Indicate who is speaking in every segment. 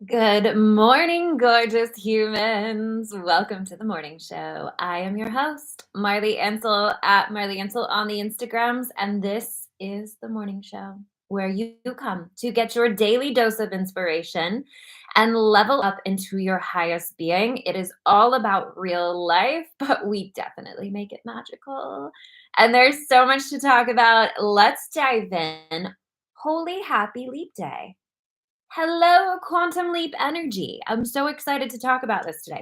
Speaker 1: Good morning, gorgeous humans. Welcome to the morning show. I am your host, Marli Ansel at Marli Ansel on the Instagrams, and this is the morning show where you come to get your daily dose of inspiration and level up into your highest being. It is all about real life, but we definitely make it magical. And there's so much to talk about. Let's dive in. Holy happy leap day. Hello, quantum leap energy. I'm so excited to talk about this today.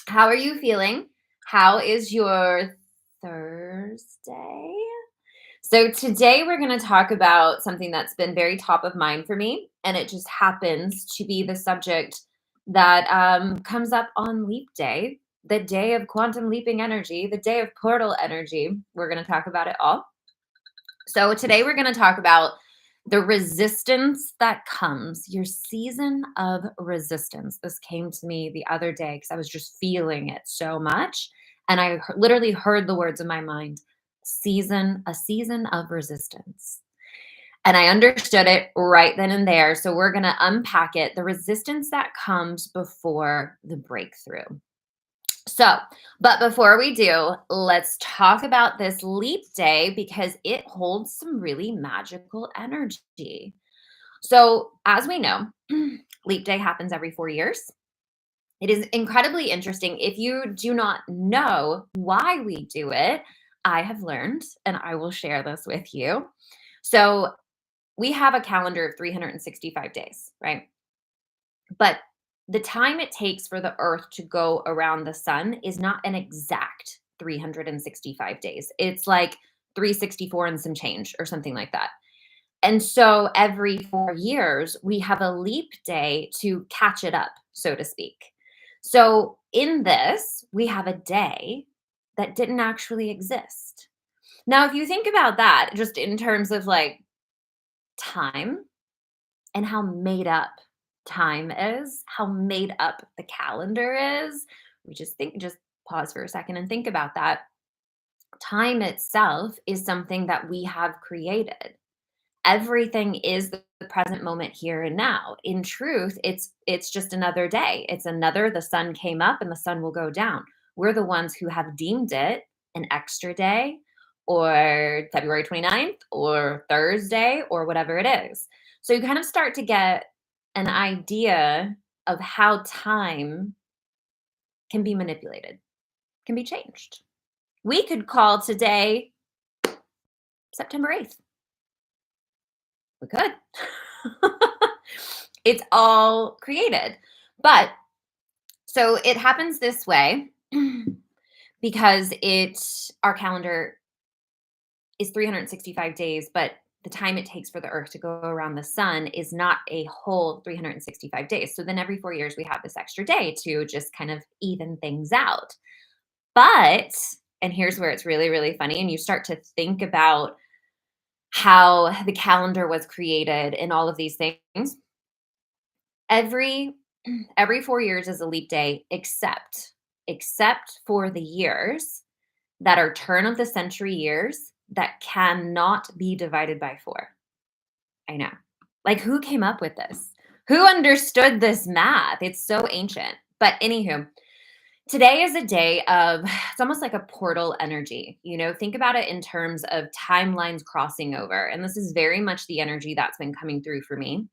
Speaker 1: How are you feeling? How is your Thursday? So, today we're going to talk about something that's been very top of mind for me, and it just happens to be the subject that comes up on Leap Day, the day of quantum leaping energy, the day of portal energy. We're going to talk about it all. So, today we're going to talk about the resistance that comes, your season of resistance. This came to me the other day because I was just feeling it so much. And I literally heard the words in my mind a season of resistance. And I understood it right then and there. So we're going to unpack it, the resistance that comes before the breakthrough. But before we do, let's talk about this leap day because it holds some really magical energy. So, as we know, leap day happens every 4 years. It is incredibly interesting. If you do not know why we do it, I have learned and I will share this with you. So, we have a calendar of 365 days, right? But the time it takes for the earth to go around the sun is not an exact 365 days. It's like 364 and some change or something like that. And so every 4 years, we have a leap day to catch it up, so to speak. So in this, we have a day that didn't actually exist. Now, if you think about that, just in terms of like time, and how made up time is, how made up the calendar is. Just pause for a second and think about that. Time itself is something that we have created. Everything is the present moment here and now. In truth, it's just another day. The sun came up and the sun will go down. We're the ones who have deemed it an extra day or February 29th or Thursday or whatever it is. So you kind of start to get an idea of how time can be manipulated, can be changed. We could call today September 8th. We could. It's all created. But so it happens this way because our calendar is 365 days, but the time it takes for the earth to go around the sun is not a whole 365 days. So then every 4 years we have this extra day to just kind of even things out. But, and here's where it's really, really funny, and you start to think about how the calendar was created and all of these things. Every 4 years is a leap day, except for the years that are turn of the century years that cannot be divided by 4. I know. Like, who came up with this? Who understood this math? It's so ancient. But anywho, today is a day of, it's almost like a portal energy. Think about it in terms of timelines crossing over. And this is very much the energy that's been coming through for me.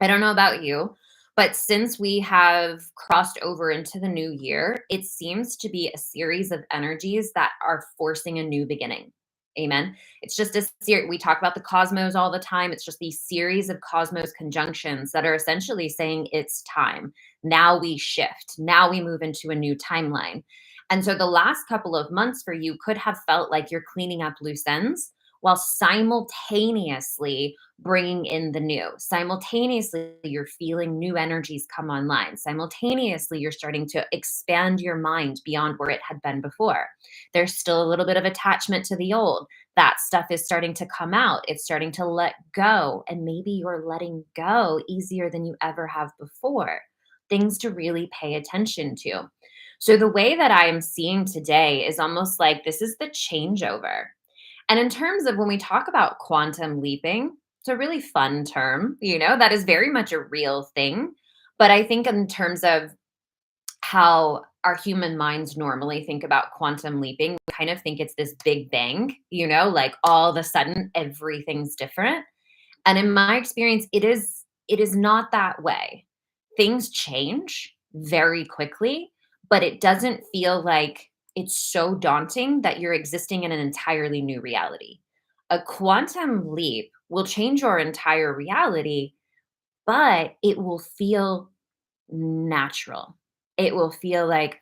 Speaker 1: I don't know about you, but since we have crossed over into the new year, it seems to be a series of energies that are forcing a new beginning. Amen. It's just a series. We talk about the cosmos all the time. It's just these series of cosmos conjunctions that are essentially saying it's time. Now we shift. Now we move into a new timeline. And so the last couple of months for you could have felt like you're cleaning up loose ends while simultaneously bringing in the new. Simultaneously, you're feeling new energies come online. Simultaneously, you're starting to expand your mind beyond where it had been before. There's still a little bit of attachment to the old. That stuff is starting to come out. It's starting to let go. And maybe you're letting go easier than you ever have before. Things to really pay attention to. So the way that I am seeing today is almost like this is the changeover. And in terms of when we talk about quantum leaping, it's a really fun term, that is very much a real thing. But I think in terms of how our human minds normally think about quantum leaping, we kind of think it's this big bang, like all of a sudden everything's different. And in my experience, it is not that way. Things change very quickly, but it doesn't feel like it's so daunting that you're existing in an entirely new reality. A quantum leap will change your entire reality, but it will feel natural. It will feel like,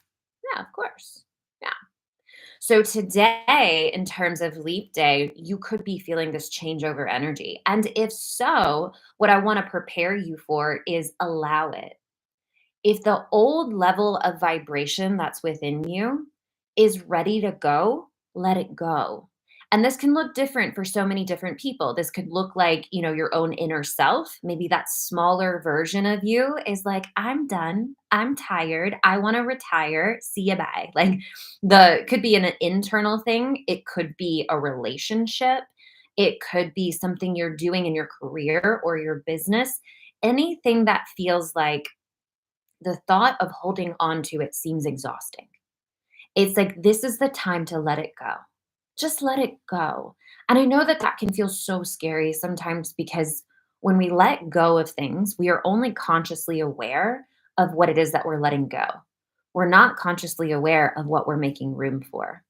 Speaker 1: yeah, of course. Yeah. So today, in terms of leap day, you could be feeling this changeover energy. And if so, what I want to prepare you for is allow it. If the old level of vibration that's within you is ready to go, let it go. And this can look different for so many different people. This could look like, your own inner self. Maybe that smaller version of you is like, I'm done. I'm tired. I want to retire. See you bye. Like the could be an internal thing. It could be a relationship. It could be something you're doing in your career or your business. Anything that feels like the thought of holding on to it seems exhausting. It's like, this is the time to let it go. Just let it go. And I know that that can feel so scary sometimes because when we let go of things, we are only consciously aware of what it is that we're letting go. We're not consciously aware of what we're making room for.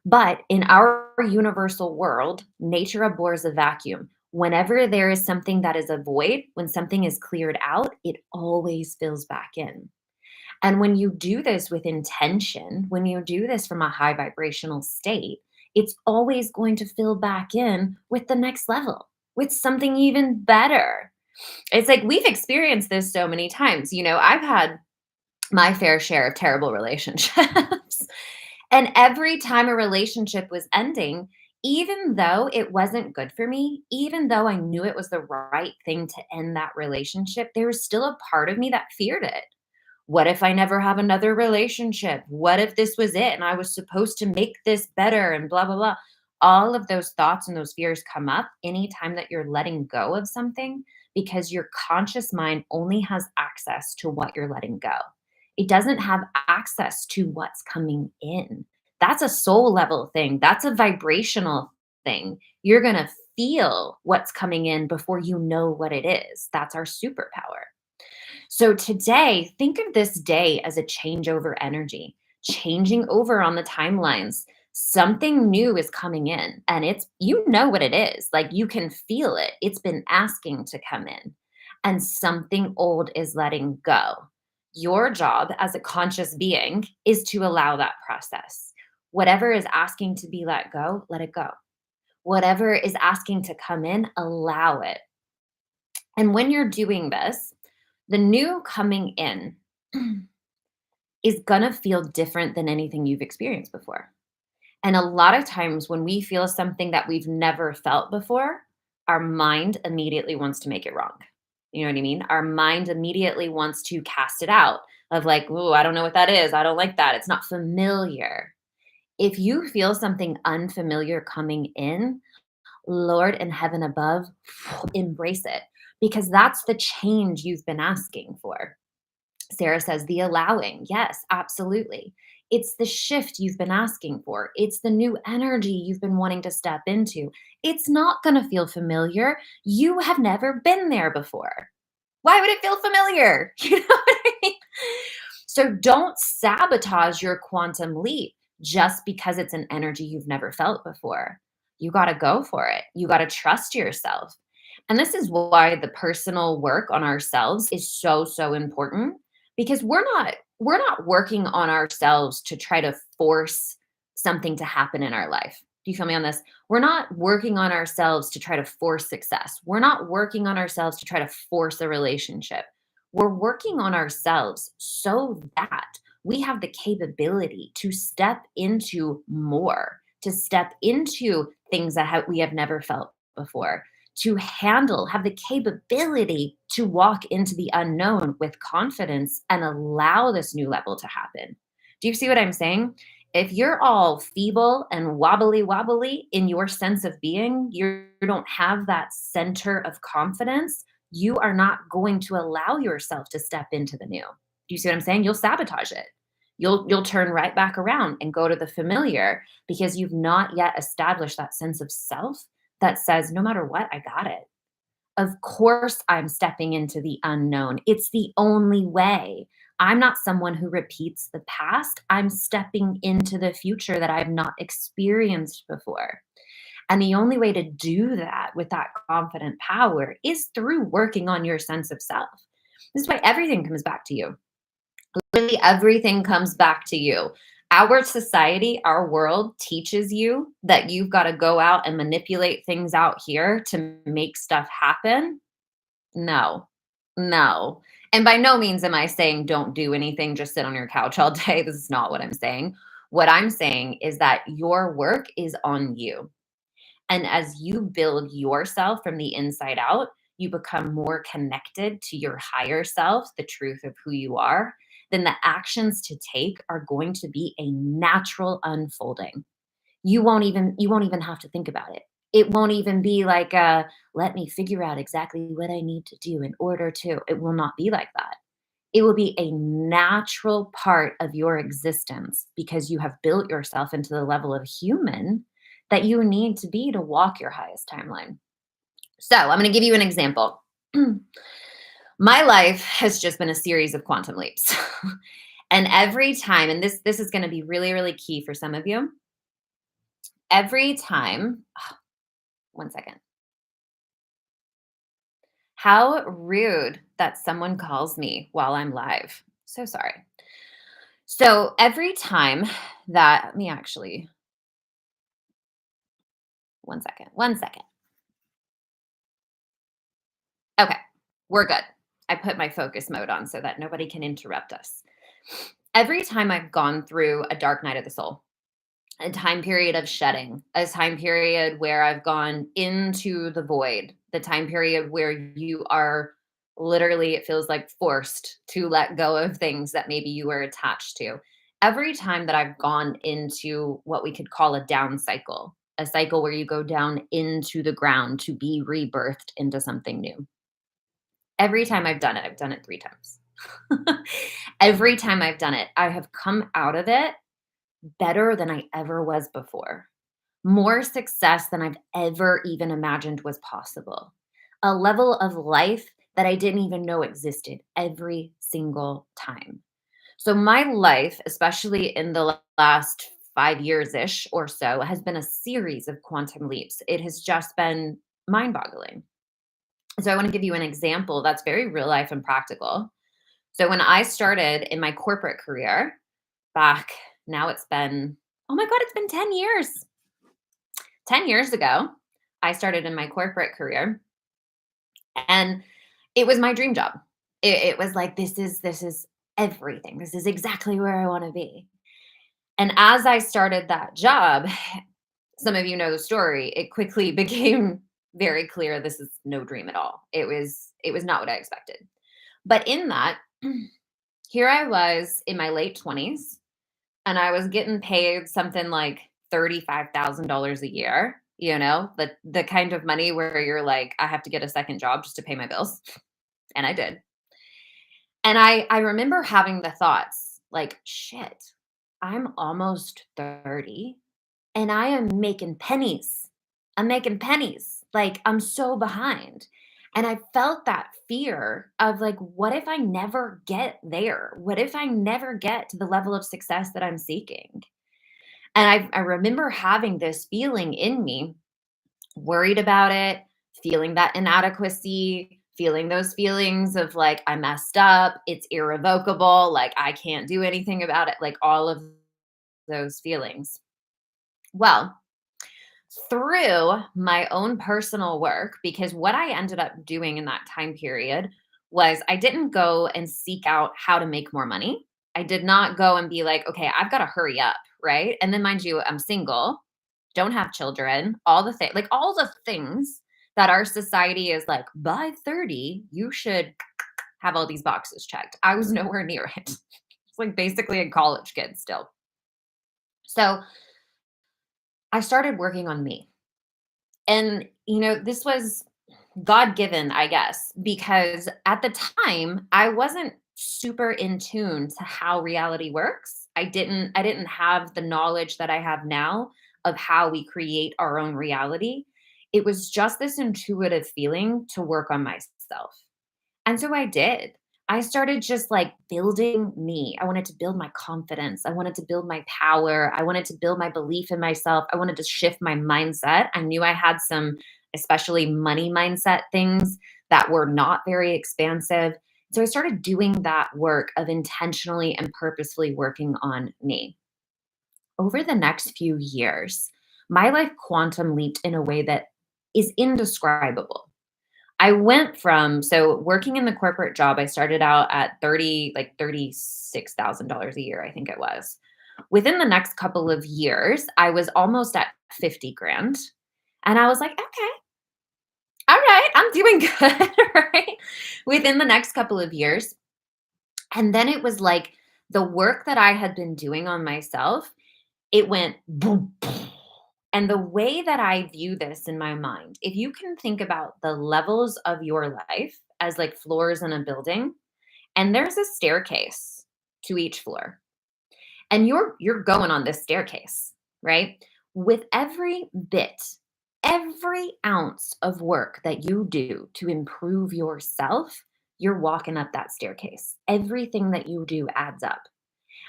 Speaker 1: But in our universal world, nature abhors a vacuum. Whenever there is something that is a void, when something is cleared out, it always fills back in. And when you do this with intention, when you do this from a high vibrational state, it's always going to fill back in with the next level, with something even better. It's like we've experienced this so many times. I've had my fair share of terrible relationships. And every time a relationship was ending, even though it wasn't good for me, even though I knew it was the right thing to end that relationship, there was still a part of me that feared it. What if I never have another relationship? What if this was it and I was supposed to make this better and blah, blah, blah? All of those thoughts and those fears come up anytime that you're letting go of something because your conscious mind only has access to what you're letting go. It doesn't have access to what's coming in. That's a soul level thing, that's a vibrational thing. You're going to feel what's coming in before you know what it is. That's our superpower. So today, think of this day as a changeover energy, changing over on the timelines. Something new is coming in, and you know what it is. Like you can feel it. It's been asking to come in, and something old is letting go. Your job as a conscious being is to allow that process. Whatever is asking to be let go, let it go. Whatever is asking to come in, allow it. And when you're doing this, the new coming in is gonna feel different than anything you've experienced before. And a lot of times when we feel something that we've never felt before, our mind immediately wants to make it wrong. You know what I mean? Our mind immediately wants to cast it out of like, "Ooh, I don't know what that is. I don't like that. It's not familiar." If you feel something unfamiliar coming in, Lord in heaven above, embrace it because that's the change you've been asking for. Sarah says the allowing. Yes, absolutely. It's the shift you've been asking for. It's the new energy you've been wanting to step into. It's not going to feel familiar. You have never been there before. Why would it feel familiar? You know what I mean? So don't sabotage your quantum leap just because it's an energy you've never felt before. You got to go for it. You got to trust yourself. And this is why the personal work on ourselves is so so important because we're not working on ourselves to try to force something to happen in our life. Do you feel me on this? We're not working on ourselves to try to force success. We're not working on ourselves to try to force a relationship. We're working on ourselves so that we have the capability to step into more, to step into things that we have never felt before, to handle, have the capability to walk into the unknown with confidence and allow this new level to happen. Do you see what I'm saying? If you're all feeble and wobbly in your sense of being, you don't have that center of confidence, you are not going to allow yourself to step into the new. Do you see what I'm saying? You'll sabotage it. You'll turn right back around and go to the familiar because you've not yet established that sense of self that says, no matter what, I got it. Of course, I'm stepping into the unknown. It's the only way. I'm not someone who repeats the past. I'm stepping into the future that I've not experienced before. And the only way to do that with that confident power is through working on your sense of self. This is why everything comes back to you. Literally everything comes back to you. Our society, our world teaches you that you've got to go out and manipulate things out here to make stuff happen. No, no. And by no means am I saying don't do anything, just sit on your couch all day. This is not what I'm saying. What I'm saying is that your work is on you. And as you build yourself from the inside out, you become more connected to your higher self, the truth of who you are, then the actions to take are going to be a natural unfolding. You won't even have to think about it. It won't even be like let me figure out exactly what I need to do in order to. It will not be like that. It will be a natural part of your existence because you have built yourself into the level of human that you need to be to walk your highest timeline. So, I'm going to give you an example. My life has just been a series of quantum leaps. And every time, and this is going to be really, really key for some of you. Every time, one second. How rude that someone calls me while I'm live. So sorry. So every time that, let me actually, one second. Okay, we're good. I put my focus mode on so that nobody can interrupt us. Every time I've gone through a dark night of the soul, a time period of shedding, a time period where I've gone into the void, the time period where you are literally, it feels like forced to let go of things that maybe you were attached to. Every time that I've gone into what we could call a cycle where you go down into the ground to be rebirthed into something new. Every time I've done it 3 times. Every time I've done it, I have come out of it better than I ever was before. More success than I've ever even imagined was possible. A level of life that I didn't even know existed every single time. So my life, especially in the last 5 years-ish or so, has been a series of quantum leaps. It has just been mind-boggling. So I want to give you an example that's very real life and practical. So when I started in my corporate career back, now it's been, oh my God, it's been 10 years. 10 years ago, I started in my corporate career and it was my dream job. It was like, this is everything. This is exactly where I want to be. And as I started that job, some of you know the story, it quickly became very clear this is no dream at all. It was not what I expected. But in that, here I was in my late 20s and I was getting paid something like $35,000 a year, the kind of money where you're like, I have to get a second job just to pay my bills. And I did. And I remember having the thoughts like, shit, I'm almost 30 and I am making pennies. I'm making pennies. Like, I'm so behind. And I felt that fear of like, what if I never get there? What if I never get to the level of success that I'm seeking? And I remember having this feeling in me, worried about it, feeling that inadequacy, feeling those feelings of like, I messed up, it's irrevocable, like, I can't do anything about it, like all of those feelings. Well, through my own personal work, because what I ended up doing in that time period was I didn't go and seek out how to make more money. I did not go and be like, okay, I've got to hurry up, right? And then, mind you, I'm single, don't have children, all the things that our society is like, by 30, you should have all these boxes checked. I was nowhere near it. It's like basically a college kid still. So I started working on me. And, this was God given, I guess, because at the time I wasn't super in tune to how reality works. I didn't have the knowledge that I have now of how we create our own reality. It was just this intuitive feeling to work on myself. And so I did. I started just like building me. I wanted to build my confidence. I wanted to build my power. I wanted to build my belief in myself. I wanted to shift my mindset. I knew I had some, especially money mindset things that were not very expansive. So I started doing that work of intentionally and purposefully working on me. Over the next few years, my life quantum leaped in a way that is indescribable. I went from working in the corporate job, I started out at 30, like $36,000 a year, I think it was. Within the next couple of years, I was almost at 50 grand. And I was like, okay, all right, I'm doing good, right? Within the next couple of years. And then it was like the work that I had been doing on myself, it went boom. And the way that I view this in my mind, if you can think about the levels of your life as like floors in a building, and there's a staircase to each floor, and you're going on this staircase, right? With every bit, every ounce of work that you do to improve yourself, you're walking up that staircase. Everything that you do adds up.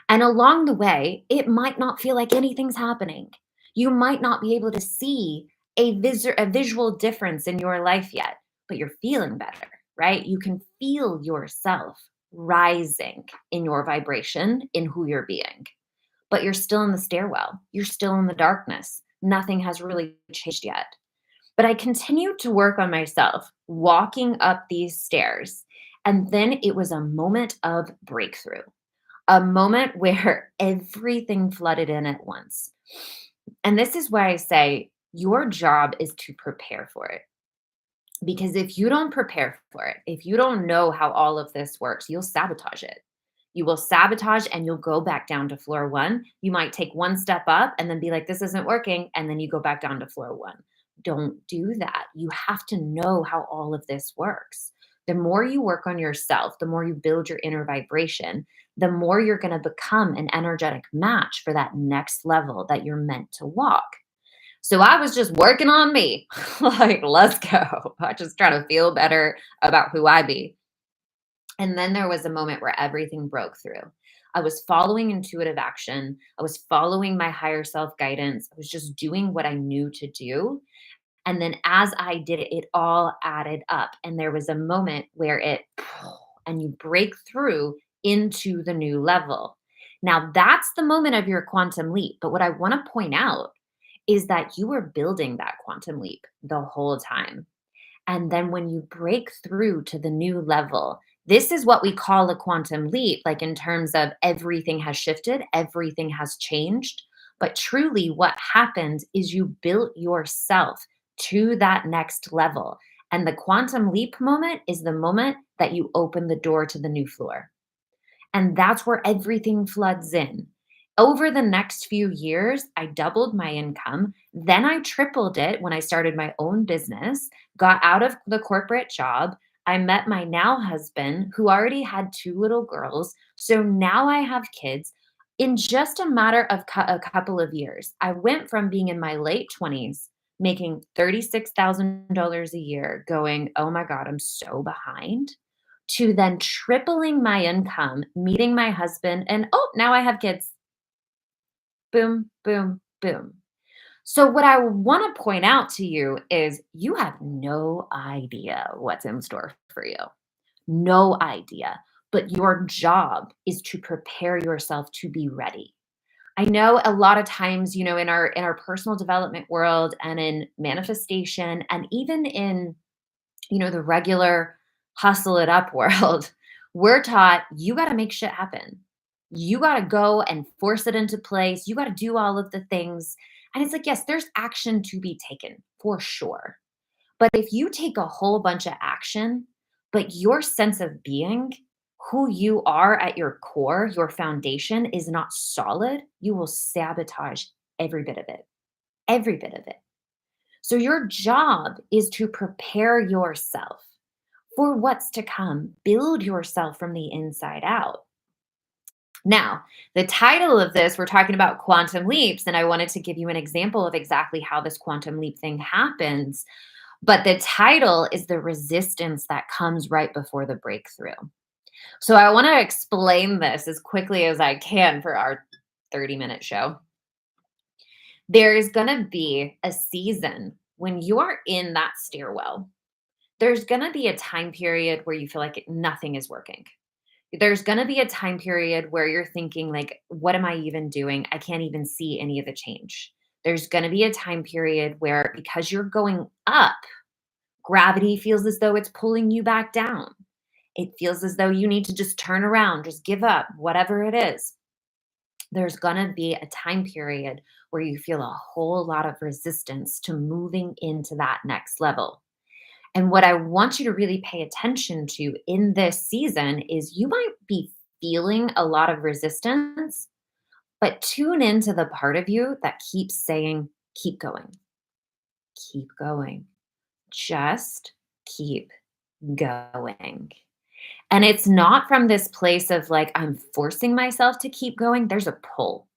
Speaker 1: And along the way, it might not feel like anything's happening. You might not be able to see a visual difference in your life yet, but you're feeling better, right? You can feel yourself rising in your vibration, in who you're being, but you're still in the stairwell. You're still in the darkness. Nothing has really changed yet. But I continued to work on myself, walking up these stairs. And then it was a moment of breakthrough, a moment where everything flooded in at once. And this is why I say your job is to prepare for it. Because if you don't prepare for it, if you don't know how all of this works, you'll sabotage it. You will sabotage and you'll go back down to floor one. You might take one step up and then be like, this isn't working. And then you go back down to floor one. Don't do that. You have to know how all of this works. The more you work on yourself, the more you build your inner vibration, the more you're going to become an energetic match for that next level that you're meant to walk. So I was just working on me. Like, let's go. I just trying to feel better about who I be. And then there was a moment where everything broke through. I was following intuitive action. I was following my higher self guidance. I was just doing what I knew to do. And then as I did it, it all added up. And there was a moment where it, and you break through into the new level. Now, that's the moment of your quantum leap. But what I want to point out is that you were building that quantum leap the whole time. And then when you break through to the new level, this is what we call a quantum leap, like in terms of everything has shifted, everything has changed. But truly, what happened is you built yourself to that next level. And the quantum leap moment is the moment that you open the door to the new floor. And that's where everything floods in. Over the next few years, I doubled my income. Then I tripled it when I started my own business, got out of the corporate job. I met my now husband, who already had two little girls. So now I have kids. In just a matter of a couple of years, I went from being in my late 20s, making $36,000 a year, going, oh my God, I'm so behind, to then tripling my income, meeting my husband, and oh, now I have kids. Boom, boom, boom. So, what I want to point out to you is you have no idea what's in store for you. No idea. But your job is to prepare yourself to be ready. I know a lot of times, in our personal development world and in manifestation and even in the regular hustle it up world, we're taught you got to make shit happen. You got to go and force it into place. You got to do all of the things. And it's like, yes, there's action to be taken for sure. But if you take a whole bunch of action, but your sense of being, who you are at your core, your foundation is not solid, you will sabotage every bit of it. Every bit of it. So your job is to prepare yourself for what's to come, build yourself from the inside out. Now, the title of this, we're talking about quantum leaps, and I wanted to give you an example of exactly how this quantum leap thing happens. But the title is the resistance that comes right before the breakthrough. So I want to explain this as quickly as I can for our 30-minute show. There is going to be a season when you are in that stairwell. There's going to be a time period where you feel like nothing is working. There's going to be a time period where you're thinking like, what am I even doing? I can't even see any of the change. There's going to be a time period where, because you're going up, gravity feels as though it's pulling you back down. It feels as though you need to just turn around, just give up, whatever it is. There's going to be a time period where you feel a whole lot of resistance to moving into that next level. And what I want you to really pay attention to in this season is you might be feeling a lot of resistance, but tune into the part of you that keeps saying, keep going, just keep going. And it's not from this place of like, I'm forcing myself to keep going. There's a pull.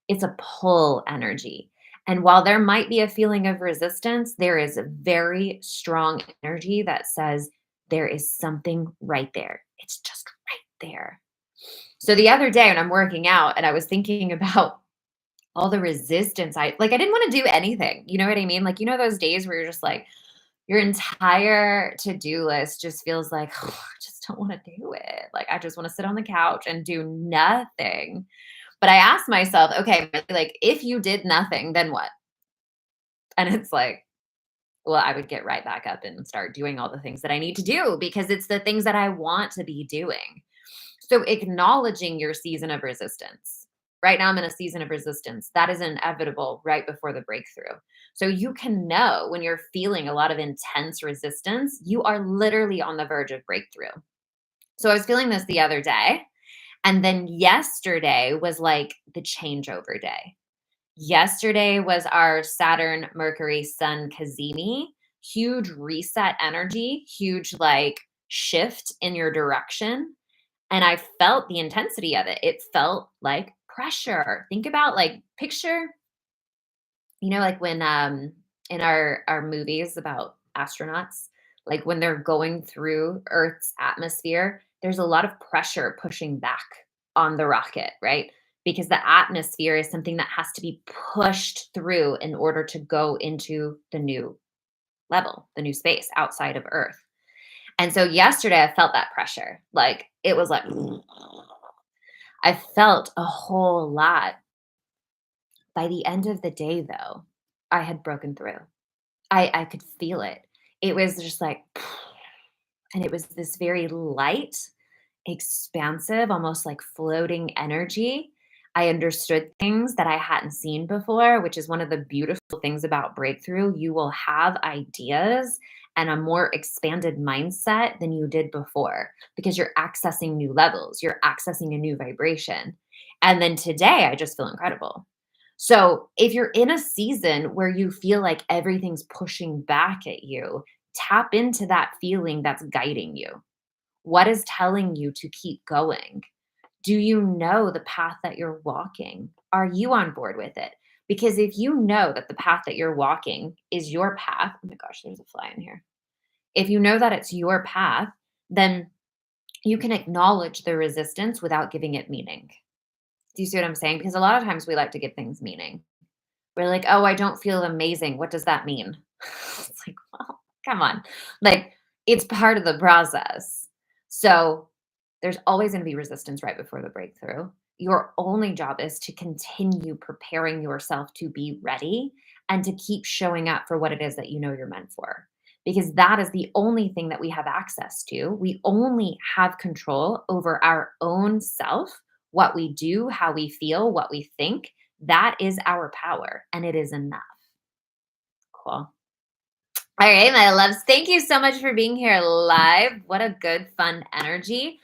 Speaker 1: It's a pull energy. And while there might be a feeling of resistance, there is a very strong energy that says there is something right there. It's just right there. So the other day when I'm working out and I was thinking about all the resistance, I didn't want to do anything. You know what I mean? Like, those days where you're just like, your entire to-do list just feels like, oh, I just don't want to do it. Like, I just want to sit on the couch and do nothing. But I asked myself, okay, like, if you did nothing, then what? And it's like, well, I would get right back up and start doing all the things that I need to do because it's the things that I want to be doing. So acknowledging your season of resistance. Right now, I'm in a season of resistance. That is inevitable right before the breakthrough. So you can know when you're feeling a lot of intense resistance, you are literally on the verge of breakthrough. So I was feeling this the other day. And then yesterday was like the changeover day. Yesterday was our Saturn, Mercury, Sun Cazimi. Huge reset energy, huge like shift in your direction. And I felt the intensity of it. It felt like pressure. Think about like picture, like when in our movies about astronauts, like when they're going through Earth's atmosphere, there's a lot of pressure pushing back on the rocket, right? Because the atmosphere is something that has to be pushed through in order to go into the new level, the new space outside of Earth. And so yesterday I felt that pressure. Like it was like I felt a whole lot. By the end of the day though, I had broken through. I could feel it. It was just like and it was this very light, expansive, almost like floating energy. I understood things that I hadn't seen before, which is one of the beautiful things about breakthrough. You will have ideas and a more expanded mindset than you did before because you're accessing new levels, you're accessing a new vibration. And then today, I just feel incredible. So, if you're in a season where you feel like everything's pushing back at you, tap into that feeling that's guiding you. What is telling you to keep going? Do you know the path that you're walking? Are you on board with it? Because if you know that the path that you're walking is your path, oh my gosh, there's a fly in here. If you know that it's your path, then you can acknowledge the resistance without giving it meaning. Do you see what I'm saying? Because a lot of times we like to give things meaning. We're like, oh, I don't feel amazing. What does that mean? It's like, well, come on. Like, it's part of the process. So there's always going to be resistance right before the breakthrough. Your only job is to continue preparing yourself to be ready and to keep showing up for what it is that you know you're meant for. Because that is the only thing that we have access to. We only have control over our own self, what we do, how we feel, what we think. That is our power, and it is enough. Cool. All right, my loves. Thank you so much for being here live. What a good, fun energy.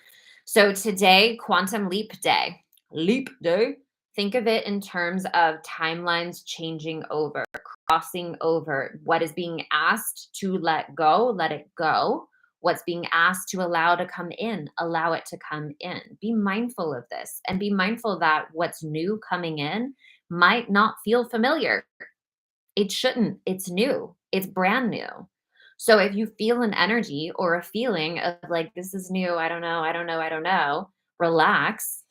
Speaker 1: So today, Quantum Leap Day. Leap Day. think of it in terms of timelines changing over, crossing over. What is being asked to let it go. What's being asked to allow to come in, allow it to come in. Be mindful of this and be mindful that what's new coming in might not feel familiar. It shouldn't. It's new. It's brand new. So if you feel an energy or a feeling of like, this is new, I don't know, relax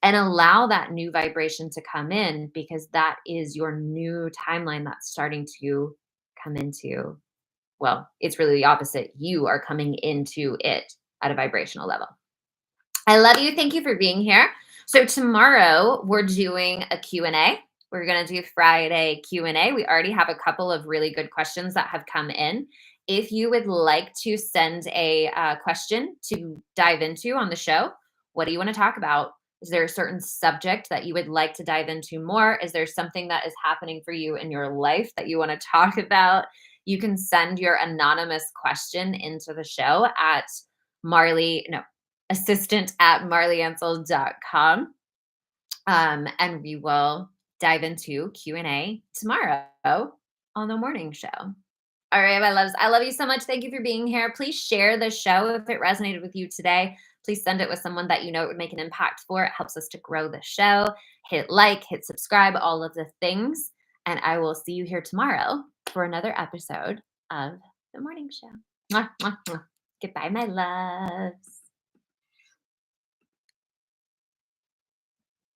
Speaker 1: and allow that new vibration to come in because that is your new timeline that's starting to come into. Well, it's really the opposite. You are coming into it at a vibrational level. I love you. Thank you for being here. So tomorrow we're doing a Q&A. We're going to do Friday Q&A. We already have a couple of really good questions that have come in. If you would like to send a question to dive into on the show, what do you want to talk about? Is there a certain subject that you would like to dive into more? Is there something that is happening for you in your life that you want to talk about? You can send your anonymous question into the show at Marli, no, assistant at marlyansel.com. And we will dive into Q&A tomorrow on the morning show. All right, my loves. I love you so much. Thank you for being here. Please share the show if it resonated with you today. Please send it with someone that you know it would make an impact for. It helps us to grow the show. Hit like, hit subscribe, all of the things. And I will see you here tomorrow for another episode of The Morning Show. Mwah, mwah, mwah. Goodbye, my loves.